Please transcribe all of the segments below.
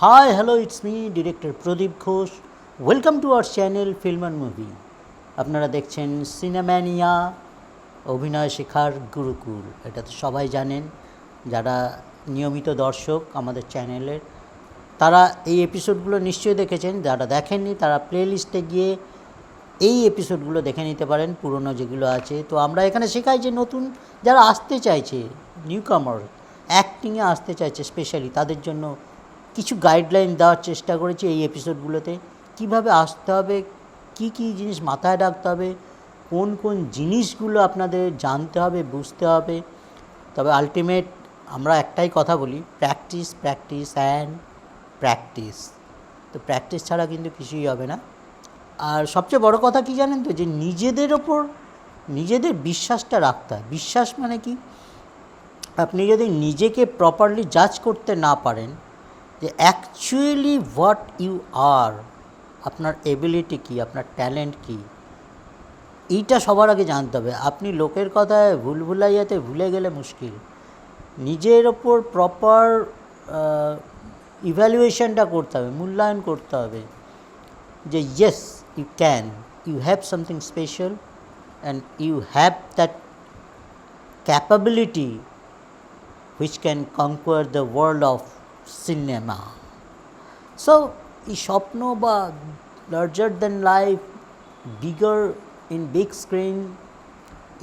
Hi, hello, it's me, director Pradeep Ghosh. Welcome to our channel Film and Movie. আপনারা দেখছেন সিনেম্যানিয়া অভিনয় শেখার গুরুকুল। এটা তো সবাই জানেন, যারা নিয়মিত দর্শক আমাদের চ্যানেলের তারা এই এপিসোডগুলো নিশ্চয়ই দেখেছেন। যারা দেখেননি তারা প্লেলিস্টে গিয়ে এই এপিসোডগুলো দেখে নিতে পারেন, পুরনো যেগুলো আছে। তো আমরা এখানে শেখাই যে নতুন যারা আসতে চাইছে, নিউ কামার, অ্যাক্টিংয়ে আসতে চাইছে স্পেশালি, তাদের জন্য কিছু গাইডলাইন দেওয়ার চেষ্টা করেছি এই এপিসোডগুলোতে। কিভাবে আসতে হবে, কি কি জিনিস মাথায় রাখতে হবে, কোন কোন জিনিসগুলো আপনাদের জানতে হবে, বুঝতে হবে। তবে আলটিমেট আমরা একটাই কথা বলি, প্র্যাকটিস প্র্যাকটিস অ্যান্ড প্র্যাকটিস। তো প্র্যাকটিস ছাড়া কিন্তু কিছুই হবে না। আর সবচেয়ে বড় কথা কি জানেন তো, যে নিজেদের ওপর নিজেদের বিশ্বাসটা রাখতে হয়। বিশ্বাস মানে কি, আপনি যদি নিজেকে প্রপারলি জাজ করতে না পারেন যে অ্যাকচুয়ালি হোয়াট ইউ আর, আপনার এবিলিটি কী, আপনার ট্যালেন্ট কী, এইটা সবার আগে জানতে হবে। আপনি লোকের কথায় ভুলভুলাইয়াতে ভুলে গেলে মুশকিল। নিজের ওপর প্রপার ইভ্যালুয়েশনটা করতে হবে, মূল্যায়ন করতে হবে যে yes you can, you have something special and you have that capability which can conquer the world of cinema. So এই স্বপ্ন বা larger than life, bigger in big screen,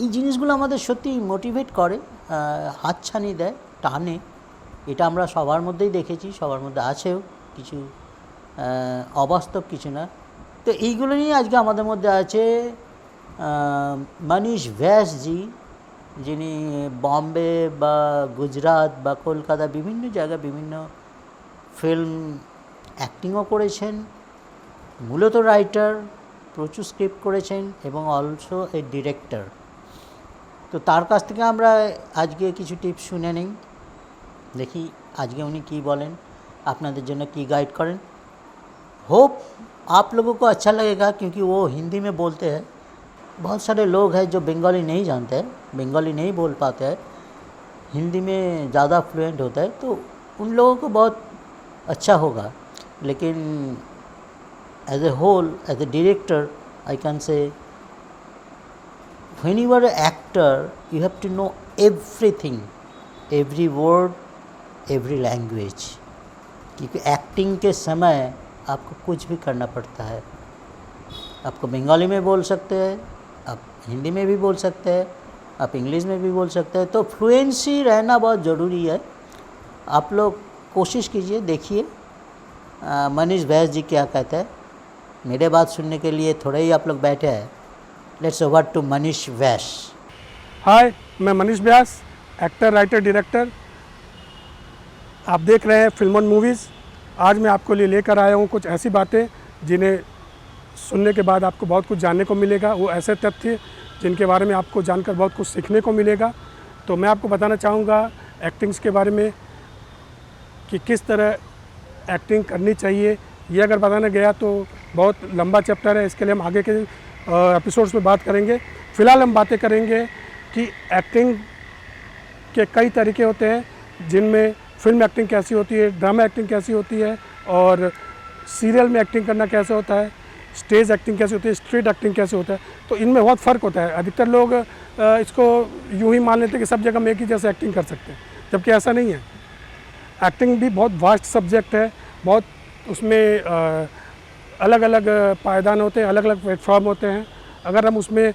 এই জিনিসগুলো আমাদের সত্যিই মোটিভেট করে, হাতছানি দেয়, টানে। এটা আমরা সবার মধ্যেই দেখেছি, সবার মধ্যে আছেও, কিছু অবাস্তব কিছু না। তো এইগুলো নিয়ে আজকে আমাদের মধ্যে আছে মনীষ ব্যাসজি, যিনি বম্বে বা গুজরাট বা কলকাতা বিভিন্ন জায়গায় বিভিন্ন ফিল্ম অ্যাক্টিংও করেছেন, মূলত রাইটার, প্রচুর স্ক্রিপ্ট করেছেন এবং অলসো এ ডিরেক্টর। তো তার কাছ থেকে আমরা আজকে কিছু টিপস শুনে নিই, দেখি আজকে উনি কী বলেন, আপনাদের जন্য की गाइड करें। होप आप लोगों को अच्छा लगेगा, क्योंकि वो हिंदी में बोलते हैं। बहुत सारे लोग हैं जो बंगाली नहीं जानते हैं, बंगाली नहीं बोल पाते हैं, हिंदी में ज़्यादा फ्लुएंट होता है, तो उन लोगों को बहुत अच्छा होगा। लेकिन as a whole, as a director, I can say when you are an actor you have to know everything, every word, every language, क्योंकि एक्टिंग के समय आपको कुछ भी करना पड़ता है। आपको बंगाली में बोल सकते हैं, आप हिंदी में भी बोल सकते हैं, आप इंग्लिश में भी बोल सकते हैं। तो फ्लुएंसी रहना बहुत ज़रूरी है। आप लोग कोशिश कीजिए, देखिए मनीष व्यास जी क्या कहते हैं। मेरे बात सुनने के लिए थोड़े ही आप लोग बैठे हैं। लेट्स ओवर टू मनीष व्यास। हाय, मैं मनीष व्यास, एक्टर, राइटर, डायरेक्टर। आप देख रहे हैं फिल्म और मूवीज़। आज मैं आपको लिए लेकर आया हूँ कुछ ऐसी बातें जिन्हें सुनने के बाद आपको बहुत कुछ जानने को मिलेगा। वो ऐसे तथ्य जिनके बारे में आपको जानकर बहुत कुछ सीखने को मिलेगा। तो मैं आपको बताना चाहूँगा एक्टिंग्स के बारे में कि किस तरह एक्टिंग करनी चाहिए। ये अगर बताने गया तो बहुत लंबा चैप्टर है, इसके लिए हम आगे के एपिसोड्स में बात करेंगे। फ़िलहाल हम बातें करेंगे कि एक्टिंग के कई तरीके होते हैं, जिनमें फिल्म एक्टिंग कैसी होती है, ड्रामा एक्टिंग कैसी होती है, और सीरियल में एक्टिंग करना कैसे होता है, स्टेज एक्टिंग कैसे होती है, स्ट्रीट एक्टिंग कैसे होता है। तो इनमें बहुत फ़र्क होता है। अधिकतर लोग इसको यूँ ही मान लेते हैं कि सब जगह हम एक ही जैसे एक्टिंग कर सकते हैं, जबकि ऐसा नहीं है। एक्टिंग भी बहुत वास्ट सब्जेक्ट है, बहुत उसमें अलग अलग पायदान होते हैं, अलग अलग प्लेटफॉर्म होते हैं। अगर हम उसमें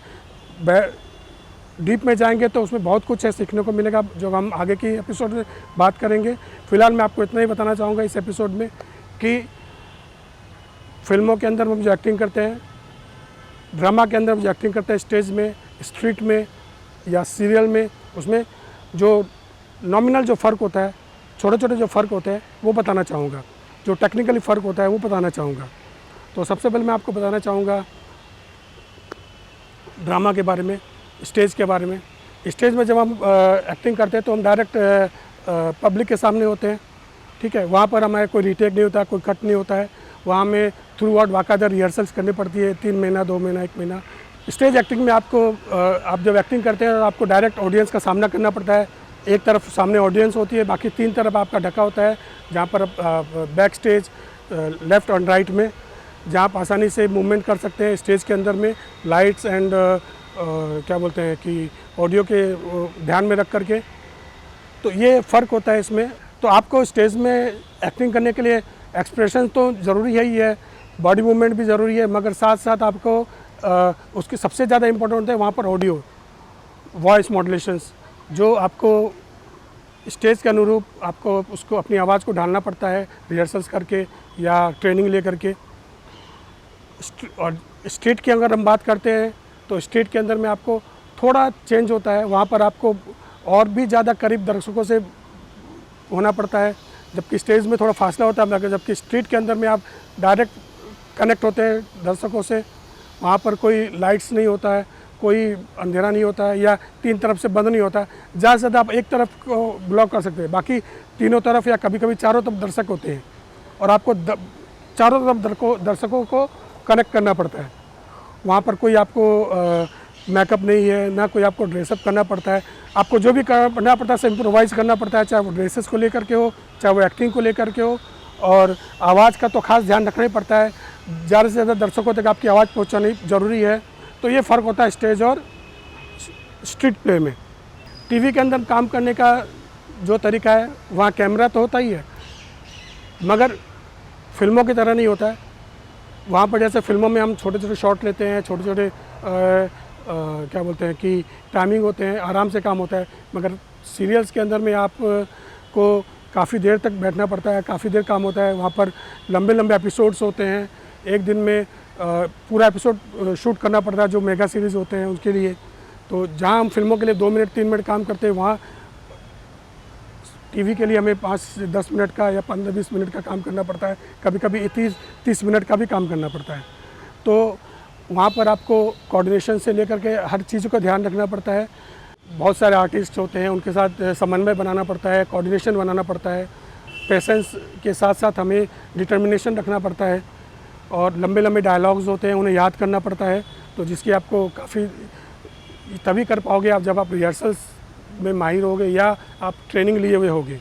डीप में जाएंगे तो उसमें बहुत कुछ है सीखने को मिलेगा, जो हम आगे की एपिसोड में बात करेंगे। फ़िलहाल मैं आपको इतना ही बताना चाहूँगा इस एपिसोड में कि फिल्मों के अंदर हम जो एक्टिंग करते हैं, ड्रामा के अंदर हम जो एक्टिंग करते हैं, स्टेज में, स्ट्रीट में या सीरियल में, उसमें जो नॉमिनल जो फ़र्क होता है, छोटे छोटे जो फ़र्क होते हैं वो बताना चाहूँगा। जो टेक्निकली फ़र्क होता है वो बताना चाहूँगा। तो सबसे पहले मैं आपको बताना चाहूँगा ड्रामा के बारे में, स्टेज के बारे में। स्टेज में जब हम एक्टिंग करते हैं तो हम डायरेक्ट पब्लिक के सामने होते हैं, ठीक है। वहाँ पर हमारे कोई रीटेक नहीं होता, कोई कट नहीं होता है। वहाँ में थ्रू आउट बाकायदा रिहर्सल्स करनी पड़ती है, 3 महीना, 2 महीना, 1 महीना। स्टेज एक्टिंग में आपको आप जब एक्टिंग करते हैं तो आपको डायरेक्ट ऑडियंस का सामना करना पड़ता है, एक तरफ सामने ऑडियंस होती है, बाकी 3 तरफ आपका ढका होता है, जहाँ पर बैक स्टेज लेफ़्ट और राइट में, जहाँ आप आसानी से मूवमेंट कर सकते हैं स्टेज के अंदर में, लाइट्स एंड क्या बोलते हैं कि ऑडियो के ध्यान में रख करके। तो ये फ़र्क होता है इसमें। तो आपको स्टेज में एक्टिंग करने के लिए एक्सप्रेशन तो ज़रूरी है ही है, बॉडी मूवमेंट भी ज़रूरी है, मगर साथ साथ आपको उसके सबसे ज़्यादा इम्पोर्टेंट होता है वहाँ पर ऑडियो, वॉइस मॉड्यूलेशंस, जो आपको स्टेज के अनुरूप आपको उसको अपनी आवाज़ को ढालना पड़ता है रिहर्सल्स करके या ट्रेनिंग ले करके। और स्ट्रीट की अगर हम बात करते हैं तो स्ट्रीट के अंदर में आपको थोड़ा चेंज होता है, वहाँ पर आपको और भी ज़्यादा करीब दर्शकों से होना पड़ता है, जबकि स्टेज में थोड़ा फासला होता है, मगर जबकि स्ट्रीट के अंदर में आप डायरेक्ट कनेक्ट होते हैं दर्शकों से। वहाँ पर कोई लाइट्स नहीं होता है, कोई अंधेरा नहीं होता है, या 3 तरफ से बंद नहीं होता है। ज़्यादा से ज़्यादा आप एक तरफ को ब्लॉक कर सकते हैं, बाकी तीनों तरफ या कभी कभी चारों तरफ दर्शक होते हैं, और आपको चारों तरफ दर्शकों को कनेक्ट करना पड़ता है। वहाँ पर कोई आपको मेकअप नहीं है, ना कोई आपको ड्रेसअप करना पड़ता है। आपको जो भी करना पड़ता है इम्प्रोवाइज़ करना पड़ता है, चाहे वो ड्रेसेस को लेकर के हो, चाहे वो एक्टिंग को लेकर के हो, और आवाज़ का तो खास ध्यान रखना ही पड़ता है। ज़्यादा से ज़्यादा दर्शकों तक आपकी आवाज़ पहुँचानी ज़रूरी है। तो ये फ़र्क होता है स्टेज और स्ट्रीट प्ले में। टीवी के अंदर काम करने का जो तरीका है, वहाँ कैमरा तो होता ही है, मगर फिल्मों की तरह नहीं होता है। वहाँ पर जैसे फिल्मों में हम छोटे छोटे शॉट लेते हैं, छोटे छोटे क्या बोलते हैं कि टाइमिंग होते हैं, आराम से काम होता है, मगर सीरियल्स के अंदर में आप को काफ़ी देर तक बैठना पड़ता है, काफ़ी देर काम होता है। वहाँ पर लंबे लंबे एपिसोड्स होते हैं, एक दिन में पूरा एपिसोड शूट करना पड़ता है, जो मेगा सीरीज़ होते हैं उनके लिए। तो जहाँ हम फिल्मों के लिए 2 मिनट 3 मिनट काम करते हैं, वहाँ टीवी के लिए हमें 5 से 10 मिनट का या 15-20 मिनट का काम करना पड़ता है, कभी कभी 30 मिनट का भी काम करना पड़ता है। तो वहाँ पर आपको कोऑर्डिनेशन से लेकर के हर चीज़ का ध्यान रखना पड़ता है। बहुत सारे आर्टिस्ट होते हैं, उनके साथ समन्वय बनाना पड़ता है, कोऑर्डिनेशन बनाना पड़ता है, पेशेंस के साथ साथ हमें डिटर्मिनेशन रखना पड़ता है, और लंबे लंबे डायलॉग्स होते हैं, उन्हें याद करना पड़ता है। तो जिसकी आपको काफ़ी तभी कर पाओगे आप जब आप रिहर्सल्स में माहिर होगे या आप ट्रेनिंग लिए हुए होगे।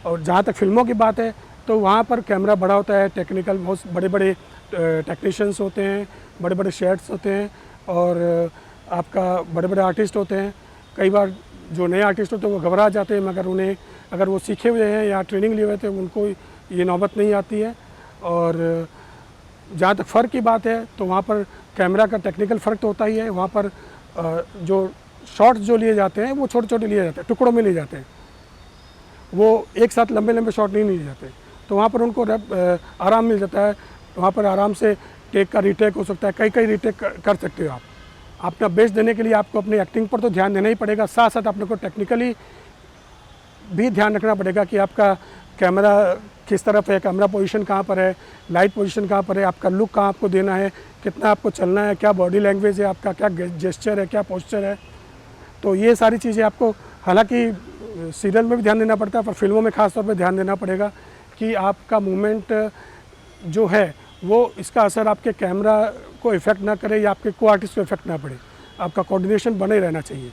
और जहाँ तक फिल्मों की बात है, तो वहाँ पर कैमरा बड़ा होता है, टेक्निकल बहुत बड़े बड़े टेक्नीशियंस होते हैं, बड़े बड़े शेड्स होते हैं, और आपका बड़े बड़े आर्टिस्ट होते हैं। कई बार जो नए आर्टिस्ट होते हैं वो घबरा जाते हैं, मगर उन्हें अगर वो सीखे हुए हैं या ट्रेनिंग लिए हुए थे, उनको ये नौबत नहीं आती है। और जहाँ तक फ़र्क की बात है, तो वहाँ पर कैमरा का टेक्निकल फ़र्क तो होता ही है। वहाँ पर जो शॉट्स जो लिए जाते हैं वो छोटे छोटे लिए जाते हैं, टुकड़ों में लिए जाते हैं, वो एक साथ लंबे लंबे शॉट नहीं लिए जाते। तो वहाँ पर उनको आराम मिल जाता है, वहाँ पर आराम से टेक का रीटेक हो सकता है, कई रीटेक कर सकते हो आप। अपना बेस्ट देने के लिए आपको अपनी एक्टिंग पर तो ध्यान देना ही पड़ेगा, साथ साथ अपने को टेक्निकली भी ध्यान रखना पड़ेगा कि आपका कैमरा किस तरफ है, कैमरा पोजीशन कहाँ पर है, लाइट पोजीशन कहाँ पर है, आपका लुक कहाँ आपको देना है, कितना आपको चलना है, क्या बॉडी लैंग्वेज है आपका, क्या जेस्चर है, क्या पोस्चर है। तो ये सारी चीज़ें आपको, हालांकि सीरियल में भी ध्यान देना पड़ता है, पर फिल्मों में ख़ास तौर पे ध्यान देना पड़ेगा कि आपका मूवमेंट जो है वो इसका असर आपके कैमरा को इफ़ेक्ट ना करे या आपके को आर्टिस्ट को इफ़ेक्ट ना पड़े, आपका कोऑर्डिनेशन बने रहना चाहिए।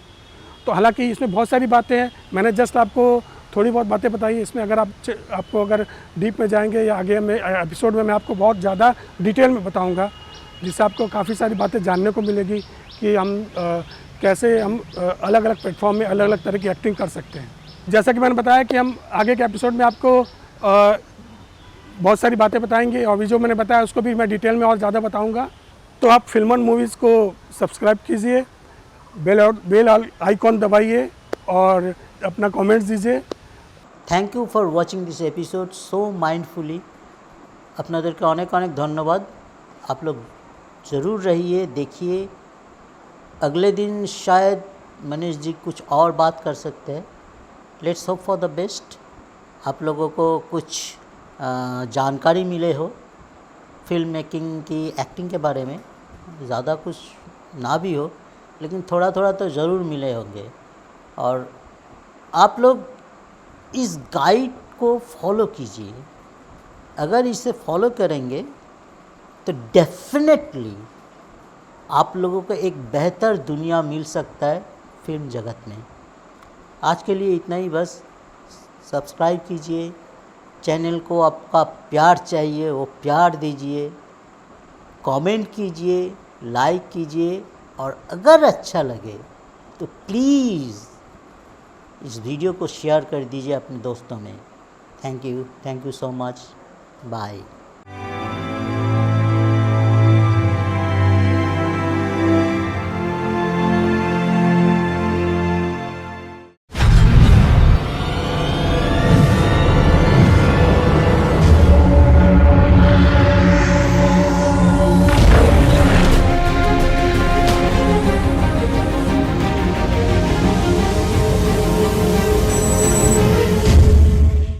तो हालांकि इसमें बहुत सारी बातें हैं, मैंने जस्ट आपको थोड़ी बहुत बातें बताई। इसमें अगर आपको अगर डीप में जाएंगे या आगे में एपिसोड में मैं आपको बहुत ज़्यादा डिटेल में बताऊंगा, जिससे आपको काफ़ी सारी बातें जानने को मिलेगी कि हम कैसे हम अलग अलग प्लेटफॉर्म में अलग अलग तरह की एक्टिंग कर सकते हैं। जैसा कि मैंने बताया कि हम आगे के एपिसोड में आपको बहुत सारी बातें बताएंगे, और भी जो मैंने बताया उसको भी मैं डिटेल में और ज़्यादा बताऊँगा। तो आप फिल्म मूवीज़ को सब्सक्राइब कीजिए, बेल आइकॉन दबाइए और अपना कमेंट्स दीजिए। Thank you for watching this episode so mindfully. আপনাদেরকে অনেক অনেক ধন্যবাদ। आप लोग ज़रूर रहिए, देखिए। अगले दिन शायद मनीष जी कुछ और बात कर सकते हैं। Let's hope for the best. आप लोगों को कुछ जानकारी मिले हो फिल्म मेकिंग की, एक्टिंग के बारे में। ज़्यादा कुछ ना भी हो, लेकिन थोड़ा थोड़ा तो ज़रूर मिले होंगे। और आप लोग इस गाइड को फॉलो कीजिए। अगर इसे फॉलो करेंगे तो डेफिनेटली आप लोगों को एक बेहतर दुनिया मिल सकता है फिल्म जगत में। आज के लिए इतना ही बस। सब्सक्राइब कीजिए, चैनल को आपका प्यार चाहिए वो प्यार दीजिए, कमेंट कीजिए, लाइक कीजिए, और अगर अच्छा लगे तो प्लीज़ इस वीडियो को शेयर कर दीजिए अपने दोस्तों में। Thank you so much, bye.